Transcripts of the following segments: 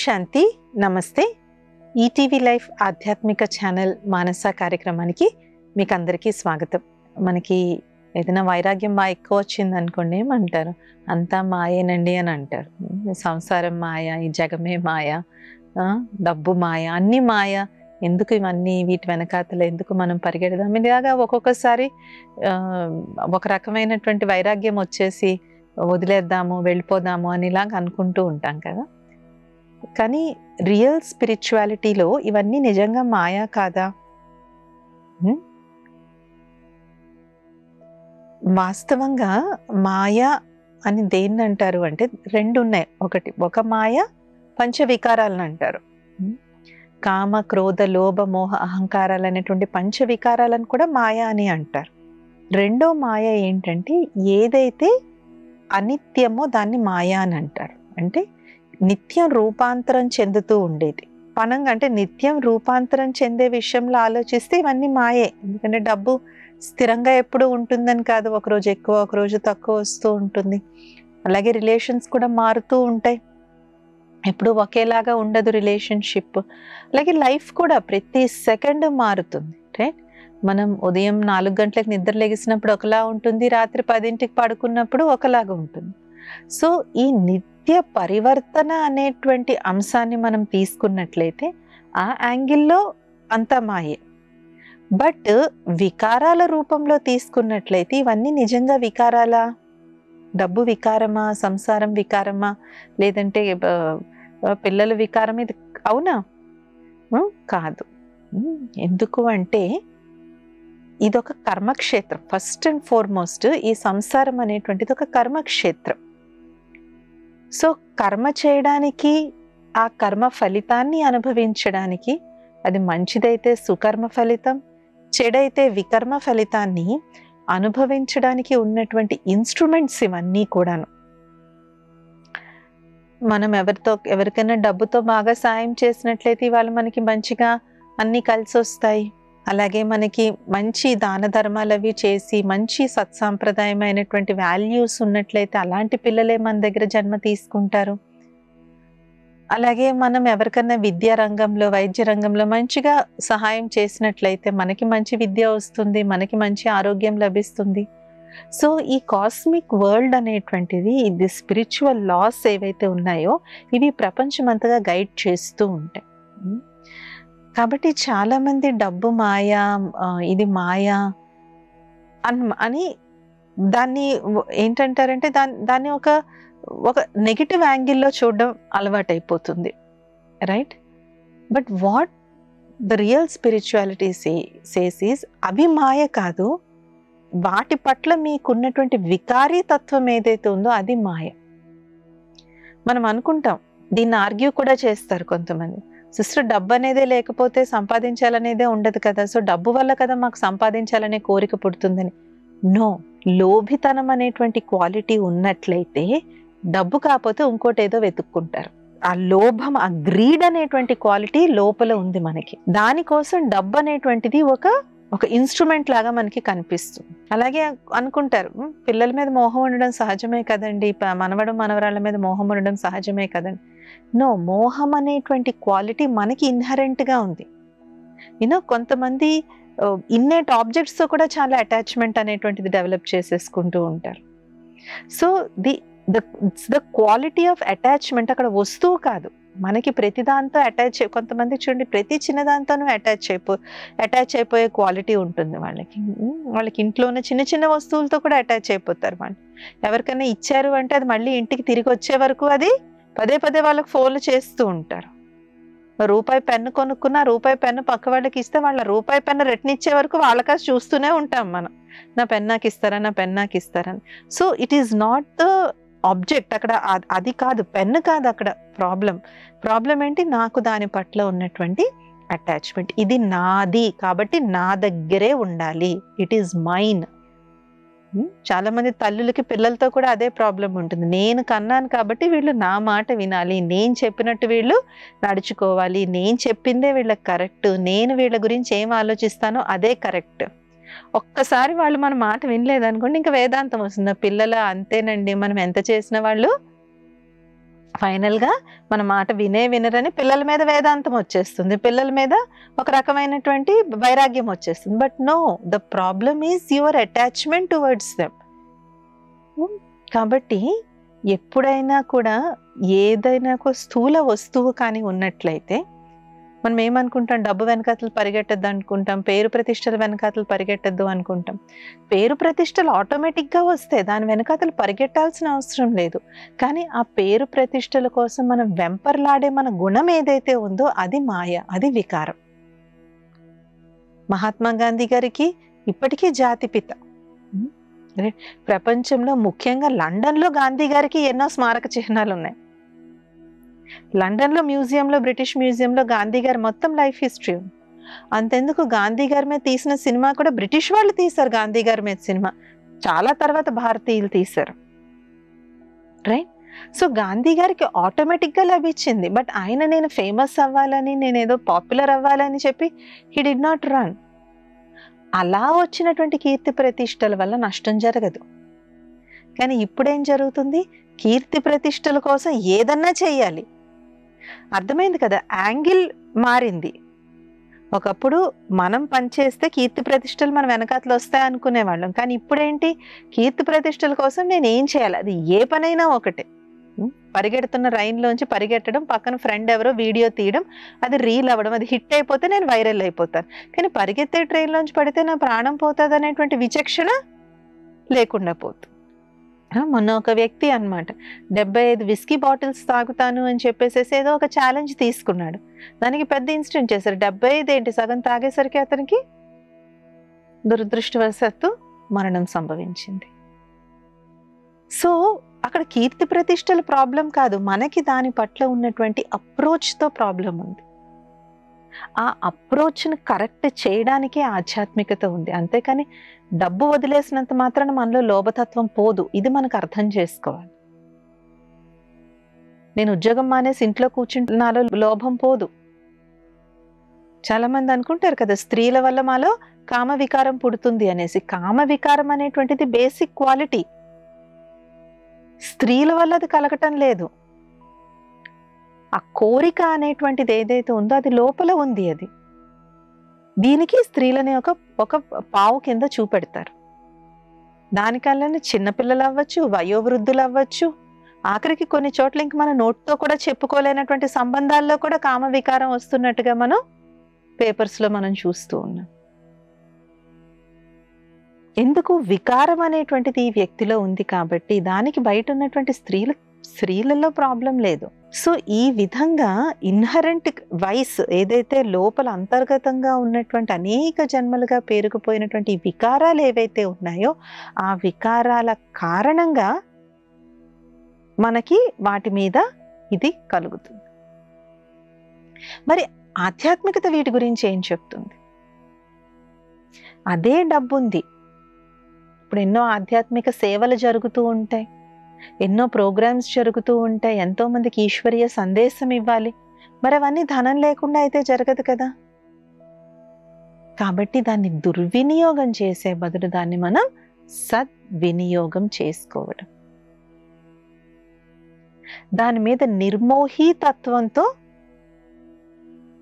శాంతి. నమస్తే. ETV life ఆధ్యాత్మిక channel మానస కార్యక్రమానికి మీకు అందరికీ స్వాగతం. మనకి ఏదైనా వైరాగ్యం బాగా ఎక్కువ వచ్చింది అనుకోండి, ఏమంటారు, అంతా మాయేనండి అని అంటారు. సంసారం మాయ, ఈ జగమే మాయ, డబ్బు మాయ, అన్ని మాయ, ఎందుకు ఇవన్నీ, వీటి వెనకాతల ఎందుకు మనం పరిగెడదాం, ఇలాగా ఒక్కొక్కసారి ఒక రకమైనటువంటి వైరాగ్యం వచ్చేసి వదిలేద్దాము, వెళ్ళిపోదాము అని ఇలాగ అనుకుంటూ ఉంటాం కదా. కానీ రియల్ స్పిరిచువాలిటీలో ఇవన్నీ నిజంగా మాయా కాదా? వాస్తవంగా మాయా అని దేన్ని అంటారు అంటే రెండు ఉన్నాయి. ఒక మాయ పంచవికారాలను అంటారు. కామ, క్రోధ, లోభ, మోహ, అహంకారాలు అనేటువంటి పంచవికారాలను కూడా మాయా అని అంటారు. రెండో మాయ ఏంటంటే ఏదైతే అనిత్యమో దాన్ని మాయా అని అంటారు. అంటే నిత్యం రూపాంతరం చెందుతూ ఉండేది. పనంగా అంటే నిత్యం రూపాంతరం చెందే విషయంలో ఆలోచిస్తే ఇవన్నీ మాయే. ఎందుకంటే డబ్బు స్థిరంగా ఎప్పుడు ఉంటుందని కాదు, ఒకరోజు ఎక్కువ ఒకరోజు తక్కువ వస్తూ ఉంటుంది. అలాగే రిలేషన్స్ కూడా మారుతూ ఉంటాయి, ఎప్పుడు ఒకేలాగా ఉండదు రిలేషన్షిప్. అలాగే లైఫ్ కూడా ప్రతి సెకండ్ మారుతుంది. రైట్? మనం ఉదయం 4 గంటలకు నిద్ర లెగిసినప్పుడు ఒకలా ఉంటుంది, రాత్రి 10ంటికి పడుకున్నప్పుడు ఒకలాగా ఉంటుంది. సో ఈ నిత్య పరివర్తన అనేటువంటి అంశాన్ని మనం తీసుకున్నట్లయితే ఆ యాంగిల్లో అంతా మాయే. బట్ వికారాల రూపంలో తీసుకున్నట్లయితే ఇవన్నీ నిజంగా వికారాలా? డబ్బు వికారమా? సంసారం వికారమా? లేదంటే పిల్లల వికారం? ఇది అవునా? కాదు. ఎందుకు అంటే ఇదొక కర్మక్షేత్రం. ఫస్ట్ అండ్ ఫార్మోస్ట్ ఈ సంసారం అనేటువంటిది ఒక కర్మక్షేత్రం. సో కర్మ చేయడానికి, ఆ కర్మ ఫలితాన్ని అనుభవించడానికి, అది మంచిదైతే సుకర్మ ఫలితం, చెడైతే వికర్మ ఫలితాన్ని అనుభవించడానికి ఉన్నటువంటి ఇన్స్ట్రుమెంట్స్ ఇవన్నీ కూడాను. మనం ఎవరికైనా డబ్బుతో బాగా సాయం చేసినట్లయితే వాళ్ళు మనకి మంచిగా అన్ని కలిసి వస్తాయి. అలాగే మనకి మంచి దాన ధర్మాలు అవి చేసి మంచి సత్సాంప్రదాయమైనటువంటి వాల్యూస్ ఉన్నట్లయితే అలాంటి పిల్లలే మన దగ్గర జన్మ తీసుకుంటారు. అలాగే మనం ఎవరికన్నా విద్యా రంగంలో, వైద్య రంగంలో మంచిగా సహాయం చేసినట్లయితే మనకి మంచి విద్య వస్తుంది, మనకి మంచి ఆరోగ్యం లభిస్తుంది. సో ఈ కాస్మిక్ వరల్డ్ అనేటువంటిది, ఇది స్పిరిచువల్ లాస్ ఏవైతే ఉన్నాయో ఇవి ప్రపంచమంతగా గైడ్ చేస్తూ ఉంటాయి. కాబట్టి చాలా మంది డబ్బు మాయా, ఇది మాయా అని దాన్ని ఏంటంటారంటే దాన్ని ఒక నెగిటివ్ యాంగిల్లో చూడడం అలవాటైపోతుంది. Right? But what the real spirituality says is, అవి మాయ కాదు, వాటి పట్ల మీకున్నటువంటి వికారీ తత్వం ఏదైతే ఉందో అది మాయ. మనం అనుకుంటాం, దీన్ని ఆర్గ్యూ కూడా చేస్తారు కొంతమంది, సిస్టర్ డబ్బు అనేదే లేకపోతే సంపాదించాలనేదే ఉండదు కదా, సో డబ్బు వల్ల కదా మాకు సంపాదించాలనే కోరిక పుడుతుందని. నో, లోభితనం అనేటువంటి క్వాలిటీ ఉన్నట్లయితే డబ్బు కాకపోతే ఇంకోటి ఏదో వెతుక్కుంటారు. ఆ లోభం, ఆ గ్రీడ్ అనేటువంటి క్వాలిటీ లోపల ఉంది మనకి. దానికోసం డబ్బు అనేటువంటిది ఒక ఇన్స్ట్రుమెంట్ లాగా మనకి కనిపిస్తుంది. అలాగే అనుకుంటారు, పిల్లల మీద మోహం ఉండడం సహజమే కదండి, మనవరాళ్ళ మీద మోహం ఉండడం సహజమే కదండి. నో, మోహం అనేటువంటి క్వాలిటీ మనకి ఇన్హరెంట్ గా ఉంది. కొంతమంది ఇన్నేట్ ఆబ్జెక్ట్స్ తో కూడా చాలా అటాచ్మెంట్ అనేటువంటిది డెవలప్ చేసేసుకుంటూ ఉంటారు. So the quality of attachment అక్కడ వస్తువు కాదు, మనకి ప్రతి దాంతో కొంతమంది చూడండి, ప్రతి చిన్న దాంతోనూ అటాచ్ అయిపోయే క్వాలిటీ ఉంటుంది వాళ్ళకి ఇంట్లోనే చిన్న చిన్న వస్తువులతో కూడా అటాచ్ అయిపోతారు. వాళ్ళు ఎవరికైనా ఇచ్చారు అంటే అది మళ్ళీ ఇంటికి తిరిగి వచ్చే వరకు అది పదే వాళ్ళకి ఫోన్లు చేస్తూ ఉంటారు. రూపాయి పెన్ను కొనుక్కున్న రూపాయి పెన్ను పక్క వాళ్ళకి ఇస్తే వాళ్ళ రూపాయి పెన్ను రిటర్న్ ఇచ్చే వరకు వాళ్ళకి చూస్తూనే ఉంటాం మనం, నా పెన్ నాకు ఇస్తారా, నా పెన్ నాకు ఇస్తారని. So it is not the object అక్కడ, అది కాదు, పెన్ను కాదు అక్కడ ప్రాబ్లం ఏంటి, నాకు దాని పట్ల ఉన్నటువంటి అటాచ్మెంట్. ఇది నాది కాబట్టి నా దగ్గరే ఉండాలి, ఇట్ ఈస్ మైన్. చాలా మంది తల్లులకి పిల్లలతో కూడా అదే ప్రాబ్లం ఉంటుంది. నేను కన్నాను కాబట్టి వీళ్ళు నా మాట వినాలి, నేను చెప్పినట్టు వీళ్ళు నడుచుకోవాలి, నేను చెప్పిందే వీళ్ళకి కరెక్ట్, నేను వీళ్ళ గురించి ఏం ఆలోచిస్తానో అదే కరెక్ట్. ఒక్కసారి వాళ్ళు మన మాట వినలేదనుకోండి, ఇంకా వేదాంతం వస్తుంది. పిల్లల అంతేనండి, మనం ఎంత చేసిన వాళ్ళు ఫైనల్గా మన మాట వినరని పిల్లల మీద వేదాంతం వచ్చేస్తుంది, పిల్లల మీద ఒక రకమైనటువంటి వైరాగ్యం వచ్చేస్తుంది. But no, the problem is your attachment towards them. కాబట్టి ఎప్పుడైనా కూడా ఏదైనా స్థూల వస్తువు కానీ ఉన్నట్లయితే మనం ఏమనుకుంటాం, డబ్బు వెనకాతలు పరిగెట్టద్దు అనుకుంటాం, పేరు ప్రతిష్టల వెనకాతలు పరిగెట్టద్దు అనుకుంటాం. పేరు ప్రతిష్టలు ఆటోమేటిక్గా వస్తాయి, దాని వెనకాతలు పరిగెట్టాల్సిన అవసరం లేదు. కానీ ఆ పేరు ప్రతిష్టల కోసం మనం వెంపర్లాడే మన గుణం ఏదైతే ఉందో అది మాయ, అది వికారం. మహాత్మా గాంధీ గారికి ఇప్పటికీ జాతిపిత. ప్రపంచంలో ముఖ్యంగా లండన్లో గాంధీ గారికి ఎన్నో స్మారక చిహ్నాలు ఉన్నాయి. లండన్లో మ్యూజియంలో, బ్రిటిష్ మ్యూజియంలో గాంధీ గారి మొత్తం లైఫ్ హిస్టరీ ఉంది. అంతెందుకు, గాంధీ గారి మీద తీసిన సినిమా కూడా బ్రిటిష్ వాళ్ళు తీశారు. గాంధీ గారి మీద సినిమా చాలా తర్వాత భారతీయులు తీశారు, రైట్? సో గాంధీ గారికి ఆటోమేటిక్గా లభించింది. బట్ ఆయన నేను ఫేమస్ అవ్వాలని, నేను ఏదో పాపులర్ అవ్వాలని చెప్పి హీ డిడ్ నాట్ రన్. అలా వచ్చినటువంటి కీర్తి ప్రతిష్టల వల్ల నష్టం జరగదు. కానీ ఇప్పుడేం జరుగుతుంది, కీర్తి ప్రతిష్టల కోసం ఏదన్నా చెయ్యాలి. అర్థమైంది కదా, యాంగిల్ మారింది. ఒకప్పుడు మనం పనిచేస్తే కీర్తి ప్రతిష్టలు మన వెనకాతలు వస్తాయి అనుకునేవాళ్ళం. కానీ ఇప్పుడేంటి, కీర్తి ప్రతిష్టల కోసం నేను ఏం చేయాలి, అది ఏ పనైనా ఒకటే. పరిగెడుతున్న రైన్లోంచి పరిగెట్టడం, పక్కన ఫ్రెండ్ ఎవరో వీడియో తీయడం, అది రీల్ అవ్వడం, అది హిట్ అయిపోతే నేను వైరల్ అయిపోతాను. కానీ పరిగెత్తే ట్రైన్లోంచి పడితే నా ప్రాణం పోతుంది అనేటువంటి విచక్షణ లేకుండా పోతుంది. మొన్న ఒక వ్యక్తి అనమాట 75 విస్కీ బాటిల్స్ తాగుతాను అని చెప్పేసి ఏదో ఒక ఛాలెంజ్ తీసుకున్నాడు. దానికి పెద్ద ఇన్సిడెంట్ చేశారు. 75 ఏంటి, సగం తాగేసరికి అతనికి దురదృష్టవశాత్తు మరణం సంభవించింది. సో అక్కడ కీర్తి ప్రతిష్టల ప్రాబ్లం కాదు, మనకి దాని పట్ల ఉన్నటువంటి అప్రోచ్తో ప్రాబ్లం ఉంది. ఆ అప్రోచ్ని కరెక్ట్ చేయడానికే ఆధ్యాత్మికత ఉంది. అంతేకాని డబ్బు వదిలేసినంత మాత్రాన మనలో లోభతత్వం పోదు. ఇది మనకు అర్థం చేసుకోవాలి. నేను ఉద్యోగం మానేసి ఇంట్లో కూర్చుంటున్నాలో లోభం పోదు. చాలా మంది అనుకుంటారు కదా, స్త్రీల వల్ల మాలో కామ వికారం పుడుతుంది అనేసి. కామ వికారం అనేటువంటిది బేసిక్ క్వాలిటీ, స్త్రీల వల్ల అది కలగటం లేదు. ఆ కోరిక అనేటువంటిది ఏదైతే ఉందో అది లోపల ఉంది. అది దీనికి స్త్రీలని ఒక పావు కింద చూపెడతారు. దానికల్లా చిన్నపిల్లలు అవ్వచ్చు, వయోవృద్ధులు అవ్వచ్చు, ఆఖరికి కొన్ని చోట్ల ఇంక మన నోట్తో కూడా చెప్పుకోలేనటువంటి సంబంధాల్లో కూడా కామ వికారం వస్తున్నట్టుగా మనం పేపర్స్లో మనం చూస్తూ ఉన్నాం. ఎందుకు, వికారం అనేటువంటిది ఈ వ్యక్తిలో ఉంది కాబట్టి దానికి బయట ఉన్నటువంటి స్త్రీలలో ప్రాబ్లం లేదు. సో ఈ విధంగా ఇన్హరెంట్ వైస్ ఏదైతే లోపల అంతర్గతంగా ఉన్నటువంటి అనేక జన్మలుగా పేరుకుపోయినటువంటి వికారాలు ఏవైతే ఉన్నాయో ఆ వికారాల కారణంగా మనకి వాటి మీద ఇది కలుగుతుంది. మరి ఆధ్యాత్మికత వీటి గురించి ఏం చెప్తుంది? అదే డబ్బు ఉంది. ఇప్పుడు ఎన్నో ఆధ్యాత్మిక సేవలు జరుగుతూ ఉంటాయి, ఎన్నో ప్రోగ్రామ్స్ జరుగుతూ ఉంటాయి, ఎంతో మందికి ఈశ్వరీయ సందేశం ఇవ్వాలి. మరి అవన్నీ ధనం లేకుండా అయితే జరగదు కదా. కాబట్టి దాన్ని దుర్వినియోగం చేసే బదులు దాన్ని మనం సద్వినియోగం చేసుకోవడం, దాని మీద నిర్మోహీ తత్వంతో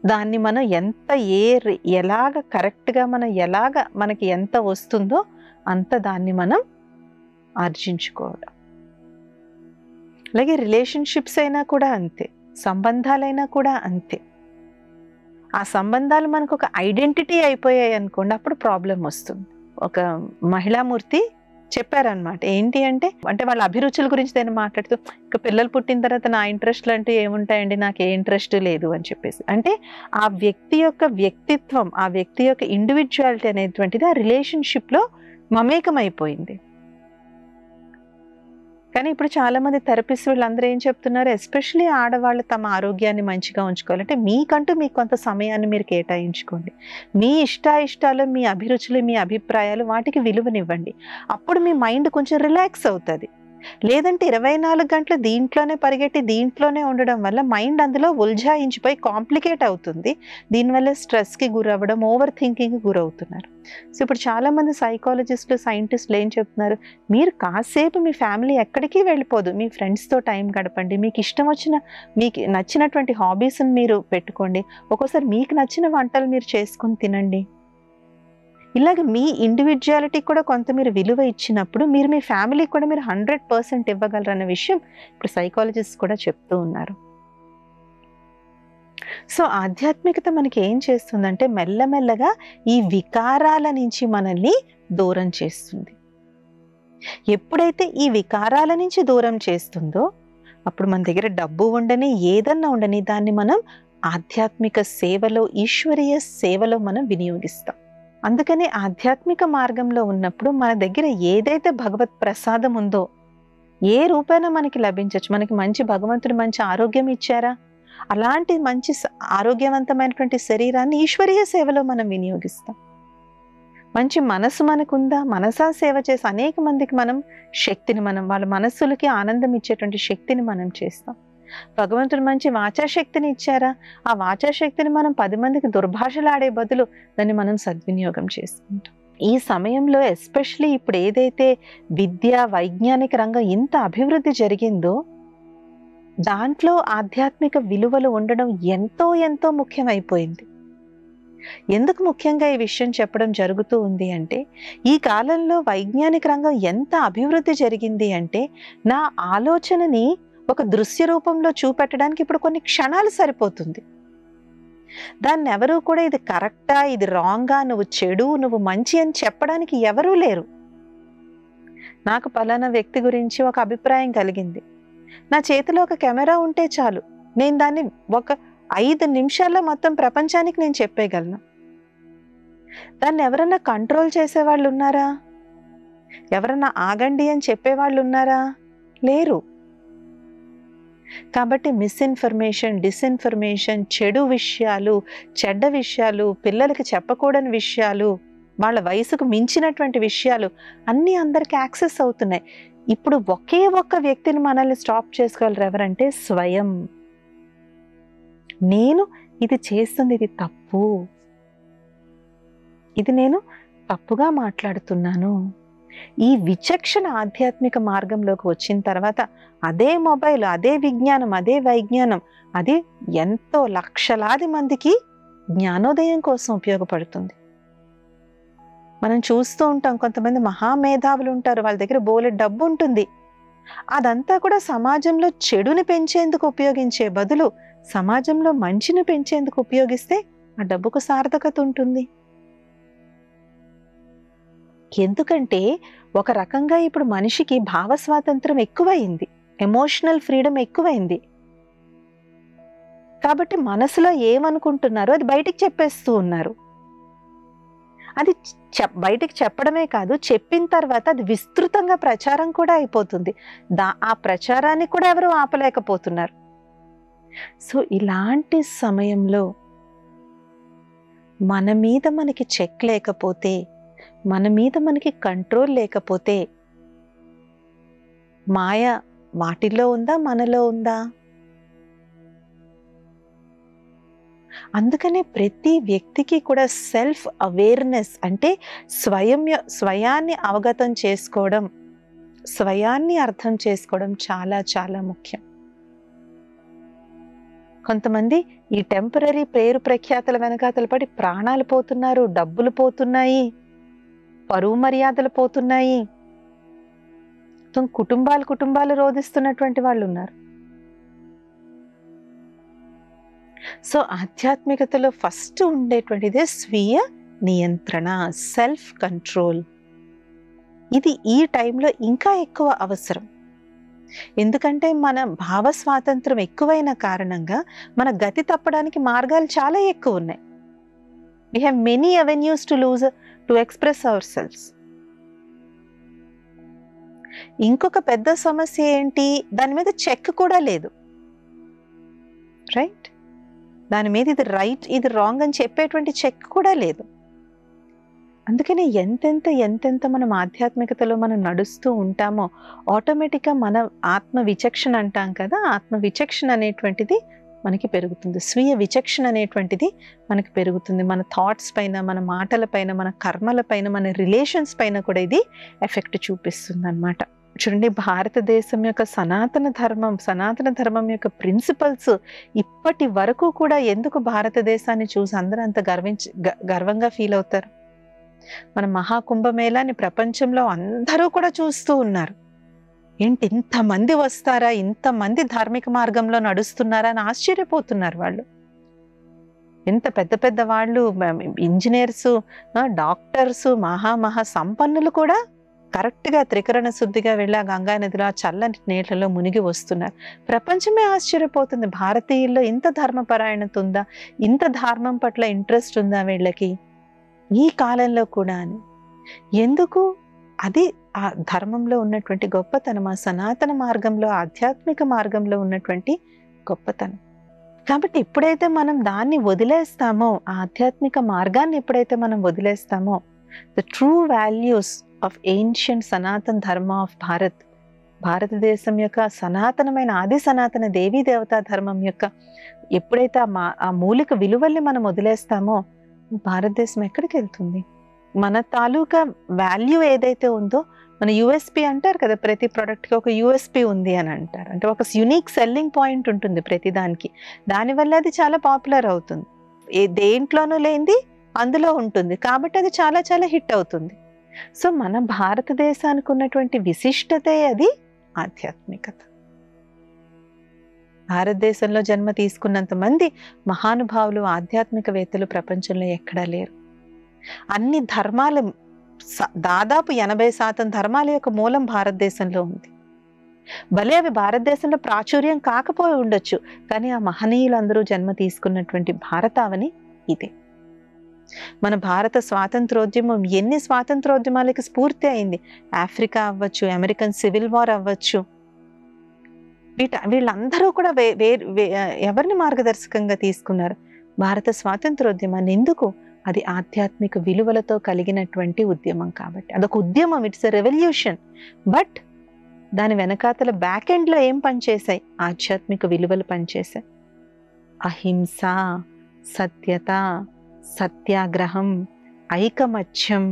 దాన్ని మనం ఎలాగ కరెక్ట్గా మనకి ఎంత వస్తుందో అంత దాన్ని మనం ఆర్జించుకోవడం. అలాగే రిలేషన్షిప్స్ అయినా కూడా అంతే, సంబంధాలైనా కూడా అంతే. ఆ సంబంధాలు మనకు ఒక ఐడెంటిటీ అయిపోయాయి అనుకోండి, అప్పుడు ప్రాబ్లం వస్తుంది. ఒక మహిళామూర్తి చెప్పారనమాట. ఏంటి అంటే వాళ్ళ అభిరుచుల గురించి నేను మాట్లాడుతూ, ఇక పిల్లలు పుట్టిన తర్వాత నా ఇంట్రెస్ట్లు అంటూ ఏముంటాయండి, నాకు ఏ ఇంట్రెస్ట్ లేదు అని చెప్పేసి. అంటే ఆ వ్యక్తి యొక్క వ్యక్తిత్వం, ఆ వ్యక్తి యొక్క ఇండివిజువాలిటీ అనేటువంటిది ఆ రిలేషన్షిప్లో మమేకమైపోయింది. కానీ ఇప్పుడు చాలామంది థెరపిస్ట్ వీళ్ళందరూ ఏం చెప్తున్నారు, ఎస్పెషలీ ఆడవాళ్ళు తమ ఆరోగ్యాన్ని మంచిగా ఉంచుకోవాలంటే మీకంటూ మీకు కొంత సమయాన్ని మీరు కేటాయించుకోండి. మీ ఇష్టాలు, మీ అభిరుచులు, మీ అభిప్రాయాలు వాటికి విలువనివ్వండి. అప్పుడు మీ మైండ్ కొంచెం రిలాక్స్ అవుతుంది. లేదంటే 24 గంటలు దీంట్లోనే పరిగెట్టి దీంట్లోనే ఉండడం వల్ల మైండ్ అందులో ఉల్జాయించిపోయి కాంప్లికేట్ అవుతుంది. దీనివల్ల స్ట్రెస్కి గురవ్వడం, ఓవర్ థింకింగ్కి గురవుతున్నారు. సో ఇప్పుడు చాలామంది సైకాలజిస్టులు, సైంటిస్టులు ఏం చెప్తున్నారు, మీరు కాసేపు మీ ఫ్యామిలీ ఎక్కడికి వెళ్ళిపోదు, మీ ఫ్రెండ్స్తో టైం గడపండి, మీకు ఇష్టం వచ్చిన, మీకు నచ్చినటువంటి హాబీస్ని మీరు పెట్టుకోండి, ఒక్కోసారి మీకు నచ్చిన వంటలు మీరు చేసుకొని తినండి. ఇలాగ మీ ఇండివిజువాలిటీ కూడా కొంత మీరు విలువ ఇచ్చినప్పుడు మీరు మీ ఫ్యామిలీకి కూడా మీరు 100% ఇవ్వగలరన్న విషయం ఇప్పుడు సైకాలజిస్ట్ కూడా చెప్తూ ఉన్నారు. సో ఆధ్యాత్మికత మనకి ఏం చేస్తుందంటే మెల్లమెల్లగా ఈ వికారాల నుంచి మనల్ని దూరం చేస్తుంది. ఎప్పుడైతే ఈ వికారాల నుంచి దూరం చేస్తుందో అప్పుడు మన దగ్గర డబ్బు ఉండని, ఏదన్నా ఉండని, దాన్ని మనం ఆధ్యాత్మిక సేవలో, ఈశ్వరీయ సేవలో మనం వినియోగిస్తాం. అందుకని ఆధ్యాత్మిక మార్గంలో ఉన్నప్పుడు మన దగ్గర ఏదైతే భగవత్ ప్రసాదం ఉందో, ఏ రూపైనా మనకి లభించవచ్చు. మనకి మంచి భగవంతుడు మంచి ఆరోగ్యం ఇచ్చారా, అలాంటి మంచి ఆరోగ్యవంతమైనటువంటి శరీరాన్ని ఈశ్వరీయ సేవలో మనం వినియోగిస్తాం. మంచి మనసు మనకుందా, మనసా సేవ చేసి అనేక మందికి మనం శక్తిని, వాళ్ళ మనస్సులకి ఆనందం ఇచ్చేటువంటి శక్తిని మనం చేస్తాం. భగవంతుడు మంచి వాచాశక్తిని ఇచ్చారా, ఆ వాచాశక్తిని మనం 10 మందికి దుర్భాషలాడే బదులు దాన్ని మనం సద్వినియోగం చేసుకుంటాం. ఈ సమయంలో ఎస్పెషలీ ఇప్పుడు ఏదైతే విద్య, వైజ్ఞానిక రంగం ఇంత అభివృద్ధి జరిగిందో దాంట్లో ఆధ్యాత్మిక విలువలు ఉండడం ఎంతో ఎంతో ముఖ్యమైపోయింది. ఎందుకు ముఖ్యంగా ఈ విషయం చెప్పడం జరుగుతూ ఉంది అంటే, ఈ కాలంలో వైజ్ఞానిక రంగం ఎంత అభివృద్ధి జరిగింది అంటే, నా ఆలోచనని ఒక దృశ్య రూపంలో చూపెట్టడానికి ఇప్పుడు కొన్ని క్షణాలు సరిపోతుంది. దాన్ని ఎవరూ కూడా ఇది కరెక్టా, ఇది రాంగా, నువ్వు చెడు, నువ్వు మంచి అని చెప్పడానికి ఎవరూ లేరు. నాకు పలానా వ్యక్తి గురించి ఒక అభిప్రాయం కలిగింది, నా చేతిలో ఒక కెమెరా ఉంటే చాలు, నేను దాన్ని ఒక 5 నిమిషాల్లో మొత్తం ప్రపంచానికి నేను చెప్పేయగలను. దాన్ని ఎవరన్నా కంట్రోల్ చేసేవాళ్ళు ఉన్నారా, ఎవరన్నా ఆగండి అని చెప్పేవాళ్ళు ఉన్నారా, లేరు. కాబట్టి మిస్ఇన్ఫర్మేషన్, డిస్ఇన్ఫర్మేషన్, చెడు విషయాలు, చెడ్డ విషయాలు, పిల్లలకి చెప్పకూడని విషయాలు, వాళ్ళ వయసుకు మించినటువంటి విషయాలు అన్నీ అందరికి యాక్సెస్ అవుతున్నాయి. ఇప్పుడు ఒకే ఒక్క వ్యక్తిని మనల్ని స్టాప్ చేసుకోగలరు ఎవరంటే స్వయం. నేను ఇది చేస్తుంది, ఇది తప్పు, ఇది నేను తప్పుగా మాట్లాడుతున్నాను. ఈ విచక్షణ ఆధ్యాత్మిక మార్గంలోకి వచ్చిన తర్వాత అదే మొబైల్, అదే విజ్ఞానం, అదే వైజ్ఞానం, అది ఎంతో లక్షలాది మందికి జ్ఞానోదయం కోసం ఉపయోగపడుతుంది. మనం చూస్తూ ఉంటాం, కొంతమంది మహామేధావులు ఉంటారు, వాళ్ళ దగ్గర బోలెడు డబ్బు ఉంటుంది. అదంతా కూడా సమాజంలో చెడుని పెంచేందుకు ఉపయోగించే బదులు సమాజంలో మంచిని పెంచేందుకు ఉపయోగిస్తే ఆ డబ్బుకు సార్థకత ఉంటుంది. ఎందుకంటే ఒక రకంగా ఇప్పుడు మనిషికి భావ స్వాతంత్రం ఎక్కువైంది, ఎమోషనల్ ఫ్రీడమ్ ఎక్కువైంది. కాబట్టి మనసులో ఏమనుకుంటున్నారో అది బయటికి చెప్పేస్తూ ఉన్నారు. అది బయటికి చెప్పడమే కాదు, చెప్పిన తర్వాత అది విస్తృతంగా ప్రచారం కూడా అయిపోతుంది. ఆ ప్రచారాన్ని కూడా ఎవరు ఆపలేకపోతున్నారు. సో ఇలాంటి సమయంలో మన మీద మనకి చెక్ లేకపోతే, మన మీద మనకి కంట్రోల్ లేకపోతే మాయ వాటిల్లో ఉందా, మనలో ఉందా? అందుకనే ప్రతి వ్యక్తికి కూడా సెల్ఫ్ అవేర్నెస్ అంటే స్వయాన్ని అవగతం చేసుకోవడం, స్వయాన్ని అర్థం చేసుకోవడం చాలా చాలా ముఖ్యం. కొంతమంది ఈ టెంపరరీ పేరు ప్రఖ్యాతల వెనకాతల పడి ప్రాణాలు పోతున్నారు, డబ్బులు పోతున్నాయి, పరువు మర్యాదలు పోతున్నాయి, కుటుంబాలు రోధిస్తున్నటువంటి వాళ్ళు ఉన్నారు. సో ఆధ్యాత్మికతలో ఫస్ట్ ఉండేటువంటిదే స్వీయ నియంత్రణ, సెల్ఫ్ కంట్రోల్. ఇది ఈ టైంలో ఇంకా ఎక్కువ అవసరం. ఎందుకంటే మన భావ స్వాతంత్రం ఎక్కువైన కారణంగా మన గతి తప్పడానికి మార్గాలు చాలా ఎక్కువ ఉన్నాయి. We have many avenues to express ourselves. ఇంకొక పెద్ద సమస్య ఏంటి, దాని మీద చెక్ కూడా లేదు. రైట్, దాని మీద ఇది రైట్ ఇది రాంగ్ అని చెప్పేటువంటి చెక్ కూడా లేదు. అందుకని ఎంతెంత మనం ఆధ్యాత్మికతలో మనం నడుస్తూ ఉంటామో ఆటోమేటిక్గా మన ఆత్మ విచక్షణ అంటాం కదా, ఆత్మ విచక్షణ అనేటువంటిది మనకి పెరుగుతుంది, స్వీయ విచక్షణ అనేటువంటిది మనకి పెరుగుతుంది. మన థాట్స్ పైన, మన మాటల పైన, మన కర్మల పైన, మన రిలేషన్స్ పైన కూడా ఇది ఎఫెక్ట్ చూపిస్తుంది అన్నమాట. చూడండి, భారతదేశం యొక్క సనాతన ధర్మం యొక్క ప్రిన్సిపల్స్ ఇప్పటి వరకు కూడా ఎందుకు భారతదేశాన్ని చూసి అందరూ అంత గర్వంగా ఫీల్ అవుతారు? మన మహాకుంభమేళాని ప్రపంచంలో అందరూ కూడా చూస్తూ ఉన్నారు. ఏంటి ఇంతమంది వస్తారా, ఇంతమంది ధార్మిక మార్గంలో నడుస్తున్నారా అని ఆశ్చర్యపోతున్నారు వాళ్ళు. ఎంత పెద్ద వాళ్ళు, ఇంజనీర్స్, డాక్టర్స్, మహా సంపన్నులు కూడా కరెక్ట్గా త్రికరణ శుద్ధిగా వెళ్ళి గంగా నదిలో ఆ చల్లని నీళ్లలో మునిగి వస్తున్నారు. ప్రపంచమే ఆశ్చర్యపోతుంది, భారతీయుల్లో ఇంత ధర్మపరాయణత ఉందా, ఇంత ధర్మం పట్ల ఇంట్రెస్ట్ ఉందా వీళ్ళకి ఈ కాలంలో కూడా అని. ఎందుకు? అది ఆ ధర్మంలో ఉన్నటువంటి గొప్పతనం, ఆ సనాతన మార్గంలో, ఆధ్యాత్మిక మార్గంలో ఉన్నటువంటి గొప్పతనం. కాబట్టి ఎప్పుడైతే మనం దాన్ని వదిలేస్తామో, ఆ ఆధ్యాత్మిక మార్గాన్ని ఎప్పుడైతే మనం వదిలేస్తామో, the true values of ancient Sanatan Dharma of భారతదేశం యొక్క సనాతనమైన ఆది సనాతన దేవీ దేవతా ధర్మం యొక్క ఎప్పుడైతే ఆ మూలిక విలువల్ని మనం వదిలేస్తామో భారతదేశం ఎక్కడికి వెళ్తుంది? మన తాలూకా వాల్యూ ఏదైతే ఉందో, మన యూఎస్పి అంటారు కదా, ప్రతి ప్రోడక్ట్కి ఒక యూఎస్పి ఉంది అని అంటారు. అంటే ఒక యూనిక్ సెల్లింగ్ పాయింట్ ఉంటుంది ప్రతి దానికి. దానివల్ల అది చాలా పాపులర్ అవుతుంది. దేంట్లోనూ లేనిది అందులో ఉంటుంది, కాబట్టి అది చాలా చాలా హిట్ అవుతుంది. సో మన భారతదేశానికి ఉన్నటువంటి విశిష్టతే అది ఆధ్యాత్మికత. భారతదేశంలో జన్మ తీసుకున్నంత మంది మహానుభావులు, ఆధ్యాత్మికవేత్తలు ప్రపంచంలో ఎక్కడా లేరు. అన్ని ధర్మాలు, దాదాపు 80% ధర్మాల యొక్క మూలం భారతదేశంలో ఉంది. భలే అవి భారతదేశంలో ప్రాచుర్యం కాకపోయి ఉండొచ్చు, కానీ ఆ మహనీయులందరూ జన్మ తీసుకున్నటువంటి భారతావని ఇదే. మన భారత స్వాతంత్రోద్యమం ఎన్ని స్వాతంత్రోద్యమాలకి స్ఫూర్తి అయింది. ఆఫ్రికా అవ్వచ్చు, అమెరికన్ సివిల్ వార్ అవ్వచ్చు, వీళ్ళందరూ కూడా ఎవరిని మార్గదర్శకంగా తీసుకున్నారు? భారత స్వాతంత్రోద్యమాన్ని. ఎందుకు? అది ఆధ్యాత్మిక విలువలతో కలిగినటువంటి ఉద్యమం కాబట్టి. అదొక ఉద్యమం, ఇట్స్ ఎ రెవల్యూషన్. బట్ దాని వెనకాతల బ్యాక్ ఎండ్లో ఏం పనిచేశాయి? ఆధ్యాత్మిక విలువలు పనిచేశాయి. అహింస, సత్యత, సత్యాగ్రహం, ఐకమత్యం,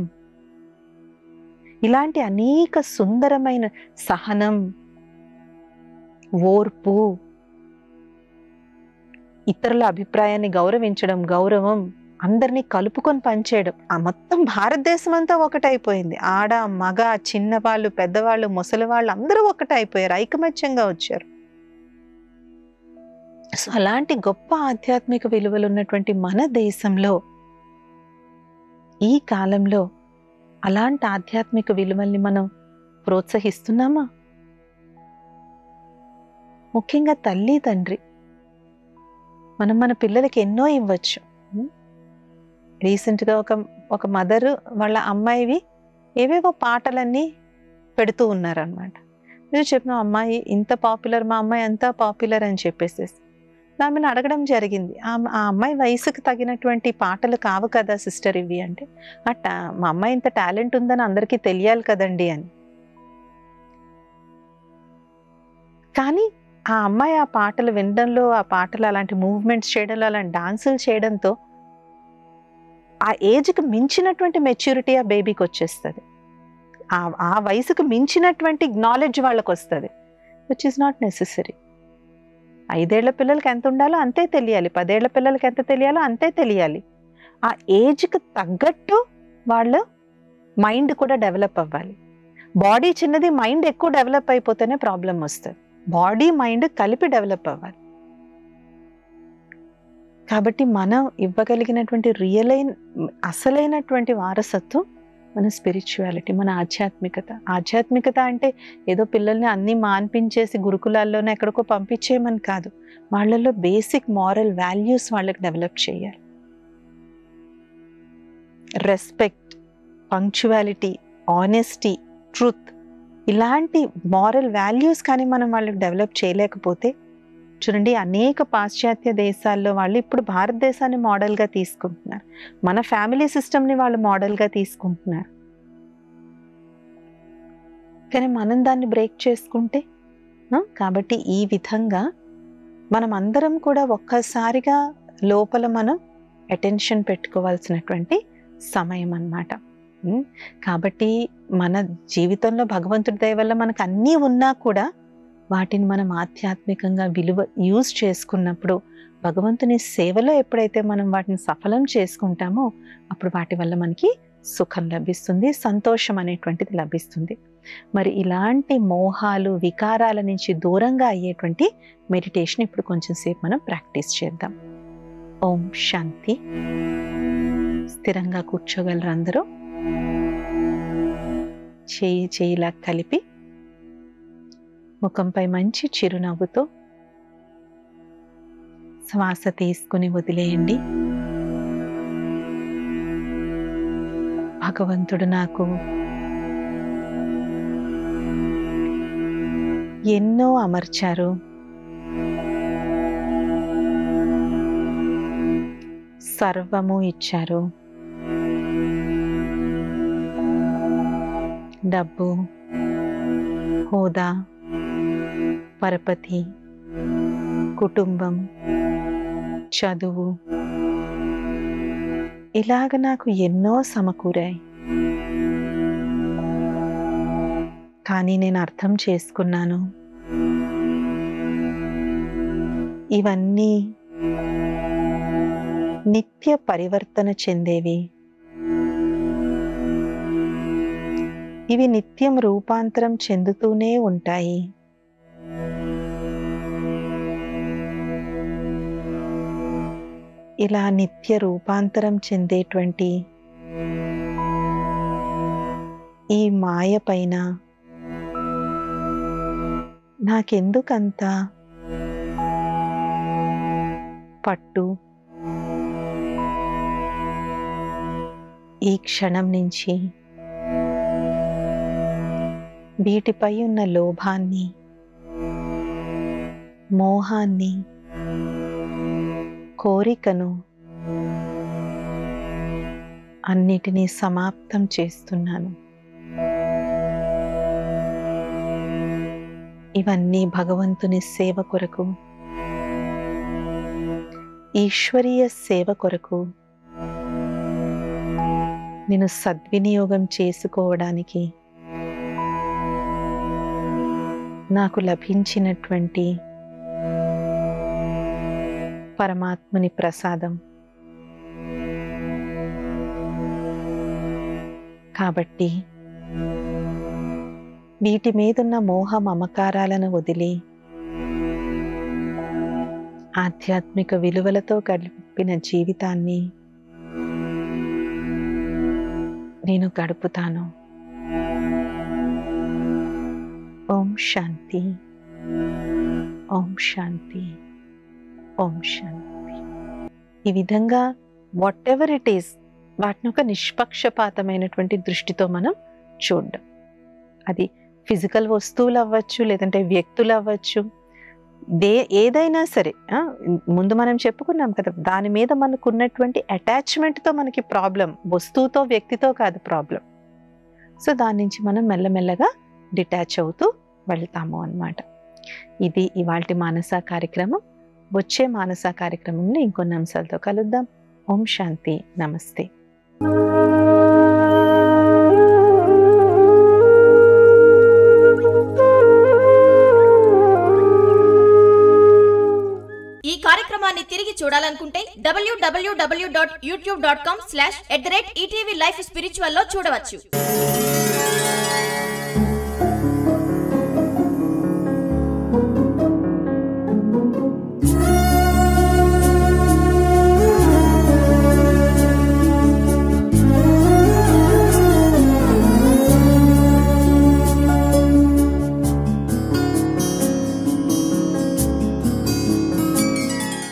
ఇలాంటి అనేక సుందరమైన సహనం, ఓర్పు, ఇతరుల అభిప్రాయాన్ని గౌరవించడం, గౌరవం, అందరినీ కలుపుకొని పనిచేయడం. ఆ మొత్తం భారతదేశం అంతా ఒకటైపోయింది. ఆడ మగ, చిన్నవాళ్ళు, పెద్దవాళ్ళు, ముసలి వాళ్ళు అందరూ ఒకటైపోయారు, ఐకమత్యంగా వచ్చారు. సో అలాంటి గొప్ప ఆధ్యాత్మిక విలువలు ఉన్నటువంటి మన దేశంలో ఈ కాలంలో అలాంటి ఆధ్యాత్మిక విలువల్ని మనం ప్రోత్సహిస్తున్నామా? ముఖ్యంగా తల్లి తండ్రి మనం మన పిల్లలకి ఎన్నో ఇవ్వచ్చు. రీసెంట్గా ఒక మదరు వాళ్ళ అమ్మాయివి ఏవేవో పాటలన్నీ పెడుతూ ఉన్నారనమాట. నేను చెప్పిన అమ్మాయి ఇంత పాపులర్, మా అమ్మాయి అంతా పాపులర్ అని చెప్పేసేసి ఆమెను అడగడం జరిగింది. ఆ అమ్మాయి వయసుకు తగినటువంటి పాటలు కావు కదా సిస్టర్ ఇవి అంటే, మా అమ్మాయి ఇంత టాలెంట్ ఉందని అందరికీ తెలియాలి కదండి అని. కానీ ఆ అమ్మాయి ఆ పాటలు వినడంలో, ఆ పాటలు అలాంటి మూవ్మెంట్స్ చేయడంలో, అలాంటి డాన్సులు చేయడంతో ఆ ఏజ్కి మించినటువంటి మెచ్యూరిటీ ఆ బేబీకి వచ్చేస్తుంది. ఆ వయసుకు మించినటువంటి నాలెడ్జ్ వాళ్ళకి వస్తుంది, విచ్ ఈస్ నాట్ నెసెసరీ. 5 ఏళ్ల పిల్లలకి ఎంత ఉండాలో అంతే తెలియాలి, 10 ఏళ్ల పిల్లలకి ఎంత తెలియాలో అంతే తెలియాలి. ఆ ఏజ్కి తగ్గట్టు వాళ్ళ మైండ్ కూడా డెవలప్ అవ్వాలి. బాడీ చిన్నది, మైండ్ ఎక్కువ డెవలప్ అయిపోతేనే ప్రాబ్లం వస్తుంది. బాడీ మైండ్ కలిపి డెవలప్ అవ్వాలి. కాబట్టి మనం ఇవ్వగలిగినటువంటి అసలైనటువంటి వారసత్వం మన స్పిరిచువాలిటీ, మన ఆధ్యాత్మికత అంటే ఏదో పిల్లల్ని అన్ని మాన్పించేసి గురుకులాల్లోనే ఎక్కడికో పంపించేయమని కాదు. వాళ్ళల్లో బేసిక్ మారల్ వాల్యూస్ వాళ్ళకి డెవలప్ చేయాలి. రెస్పెక్ట్, పంక్చువాలిటీ, ఆనెస్టీ, ట్రూత్, ఇలాంటి మారల్ వాల్యూస్ కానీ మనం వాళ్ళకి డెవలప్ చేయలేకపోతే చూడండి, అనేక పాశ్చాత్య దేశాల్లో వాళ్ళు ఇప్పుడు భారతదేశాన్ని మోడల్గా తీసుకుంటున్నారు. మన ఫ్యామిలీ సిస్టమ్ని వాళ్ళు మోడల్గా తీసుకుంటున్నారు. కానీ మనం దాన్ని బ్రేక్ చేసుకుంటే, కాబట్టి ఈ విధంగా మనం అందరం కూడా ఒక్కసారిగా లోపల మనం అటెన్షన్ పెట్టుకోవాల్సినటువంటి సమయం అన్నమాట. కాబట్టి మన జీవితంలో భగవంతుడి దయ వల్ల మనకు అన్నీ ఉన్నా కూడా వాటిని మనం ఆధ్యాత్మికంగా యూజ్ చేసుకున్నప్పుడు, భగవంతుని సేవలో ఎప్పుడైతే మనం వాటిని సఫలం చేసుకుంటామో అప్పుడు వాటి వల్ల మనకి సుఖం లభిస్తుంది, సంతోషం అనేటువంటిది లభిస్తుంది. మరి ఇలాంటి మోహాలు, వికారాల నుంచి దూరంగా అయ్యేటువంటి మెడిటేషన్ ఇప్పుడు కొంచెం సేపు మనం ప్రాక్టీస్ చేద్దాం. ఓం శాంతి. స్థిరంగా కూర్చోగలరు అందరూ. చేయిలా కలిపి ముఖంపై మంచి చిరునవ్వుతో శ్వాస తీసుకుని వదిలేయండి. భగవంతుడు నాకు ఎన్నో అమర్చారు. సర్వము ఇచ్చారు. డబ్బు, హోదా, పరపతి, కుటుంబం, చదువు, ఇలాగ నాకు ఎన్నో సమకూరాయి. కానీ నేను అర్థం చేసుకున్నాను, ఇవన్నీ నిత్య పరివర్తన చెందేవి. ఇవి నిత్యం రూపాంతరం చెందుతూనే ఉంటాయి. ఇలా నిత్య రూపాంతరం చెందేటువంటి ఈ మాయ పైన నాకెందుకంత పట్టు? ఈ క్షణం నుంచి వీటిపై ఉన్న లోభాన్ని, మోహాన్ని, కోరికను అన్నిటినీ సమాప్తం చేస్తున్నాను. ఇవన్నీ భగవంతుని సేవ కొరకు, ఈశ్వరీయ సేవ కొరకు నేను సద్వినియోగం చేసుకోవడానికి నాకు లభించినటువంటి పరమాత్మని ప్రసాదం. కాబట్టి వీటి మీదున్న మోహ మమకారాలను వదిలి ఆధ్యాత్మిక విలువలతో గడిపిన జీవితాన్ని నేను గడుపుతాను. ఓం శాంతి, ఓం శాంతి, ఓం శాంతి. ఈ విధంగా వాట్ ఎవర్ ఇట్ ఈస్, వాటిని ఒక నిష్పక్షపాతమైనటువంటి దృష్టితో మనం చూడడం. అది ఫిజికల్ వస్తువులు అవ్వచ్చు, లేదంటే వ్యక్తులు అవ్వచ్చు, ఏదైనా సరే. ముందు మనం చెప్పుకున్నాం కదా, దాని మీద మనకు ఉన్నటువంటి అటాచ్మెంట్తో మనకి ప్రాబ్లం, వస్తువుతో వ్యక్తితో కాదు ప్రాబ్లం. సో దాని నుంచి మనం మెల్లమెల్లగా డిటాచ్ అవుతూ వెళ్తాము అన్నమాట. ఇది ఇవాల్టి మానస కార్యక్రమం. వచ్చే మానస కార్యక్రమంలో ఇంకొన్ని అంశాలతో కలుద్దాం. ఓం శాంతి. నమస్తే. ఈ కార్యక్రమాన్ని తిరిగి చూడాలనుకుంటే www.youtube.com/@ETV Life Spiritual లో చూడవచ్చు.